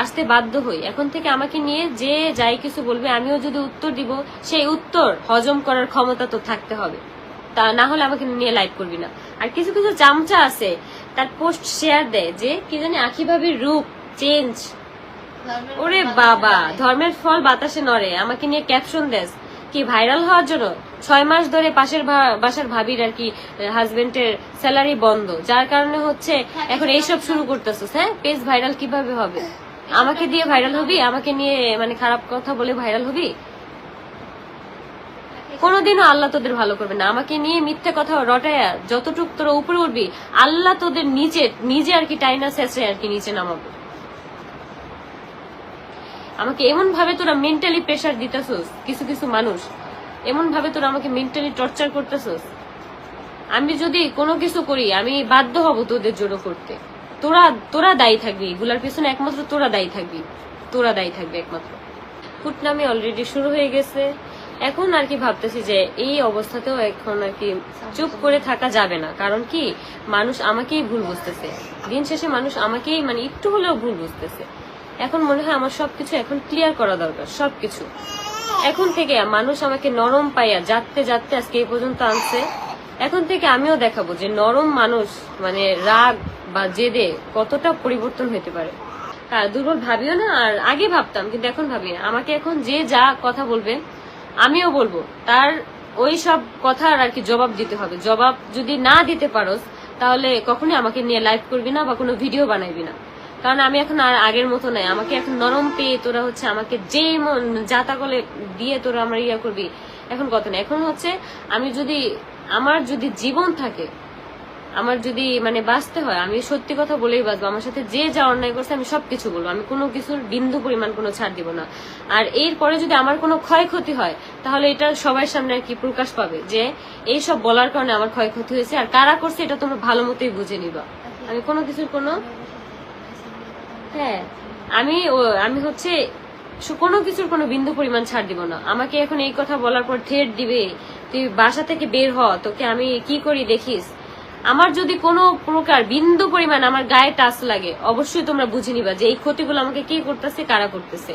আসতে বাধ্য হই। এখন থেকে আমাকে নিয়ে যে যাই কিছু বলবে আমিও যদি উত্তর দিব, সেই উত্তর হজম করার ক্ষমতা তো থাকতে হবে, তা না হলে আমাকে নিয়ে লাইভ করবি না। আর কিছু কিছু চামচা আছে তার পোস্ট শেয়ার দেয় যে কি জানি আখি ভাবির রূপ চেঞ্জ, ওরে বাবা ধর্মের ফল বাতাসে নড়ে, আমাকে নিয়ে ক্যাপশন দেস কি ভাইরাল হওয়ার জন্য। 6 মাস ধরে পাশের বাসার ভাবির আর কি হাজবেন্ডের স্যালারি বন্ধ, যার কারণে হচ্ছে এখন এইসব শুরু করতেছিস। হ্যাঁ, পেজ ভাইরাল কিভাবে হবে? আমাকে দিয়ে ভাইরাল হবি? আমাকে নিয়ে মানে খারাপ কথা বলে ভাইরাল হবি? কোনোদিনও আল্লাহ তোদের ভালো করবে না। আমাকে নিয়ে মিথ্যে কথা রটায়া যতটুক তোরা উপরে উঠবি, আল্লাহ তোদের নিজে আর কি টাইনা শেষে আর কি নিচে নামাবো। আমাকে এমন ভাবে তোরা মেন্টালি প্রেসার দিতেছস, কিছু কিছু মানুষ এমন ভাবে তোরা আমাকে মেন্টালি টর্চার করতেছস। আমি যদি কোনো কিছু করি আমি বাধ্য হব তোদের জন্য করতে। তোরা দায়ী থাকবি, এগুলার পিছনে একমাত্র তোরা দায়ী থাকবি একমাত্র। ফুটনামি অলরেডি শুরু হয়ে গেছে। এখন আর কি ভাবতেছি যে এই অবস্থাতেও এখন আর কি চুপ করে থাকা যাবে না, কারণ কি মানুষ আমাকেই ভুল বুঝতেছে, দিন শেষে মানুষ আমাকেই মানে একটু হলেও ভুল বুঝতেছে। এখন মনে হয় আমার সবকিছু এখন ক্লিয়ার করা দরকার, সবকিছু এখন থেকে। মানুষ আমাকে নরম পাইয়া যাতে আজকে এই পর্যন্ত আনছে, এখন থেকে আমিও দেখাবো যে নরম মানুষ মানে রাগ বা জেদে কতটা পরিবর্তন হতে পারে। দুর্বল ভাবিও না, আর আগে ভাবতাম কিন্তু এখন ভাবি না। আমাকে এখন যে যা কথা বলবে আমিও বলবো, তার ওই সব কথার আর কি জবাব দিতে হবে। জবাব যদি না দিতে পারোস তাহলে কখনোই আমাকে নিয়ে লাইভ করবি না বা কোনো ভিডিও বানাইবি না, কারণ আমি এখন আর আগের মতো নাই। আমাকে এখন নরম পেয়ে তোরা হচ্ছে আমাকে যে যাতা কলে দিয়ে তোরা আমার ইয়া করবি, এখন কথা না। এখন হচ্ছে আমার যদি জীবন থাকে, আমার যদি মানে বাঁচতে হয়, আমি সত্যি কথা বলেই বাঁচবো। আমার সাথে যে যা অন্যায় করছে আমি সবকিছু বলবো, আমি কোনো কিছুর বিন্দু পরিমাণ কোনো ছাড় দিব না। আর এরপরে যদি আমার কোনো ক্ষয়ক্ষতি হয় তাহলে এটা সবার সামনে আর কি প্রকাশ পাবে যে এই সব বলার কারণে আমার ক্ষয়ক্ষতি হয়েছে, আর কারা করছে এটা তোমরা ভালো মতোই বুঝে নিবা। আমি কোনো কিছুর কোনো হ্যাঁ আমি হচ্ছে কোনো কিছুর কোনো বিন্দু পরিমাণ ছাড় দিব না। আমাকে এখন এই কথা বলার পর ঠেট দিবে, তুই বাসা থেকে বের হ, তোকে আমি কি করি দেখিস। আমার যদি কোনো প্রকার বিন্দু পরিমাণ আমার গায়ে টাচ লাগে অবশ্যই তোমরা বুঝে নিবা যে এই ক্ষতিগুলো আমাকে কে করতেছে, কারা করতেছে।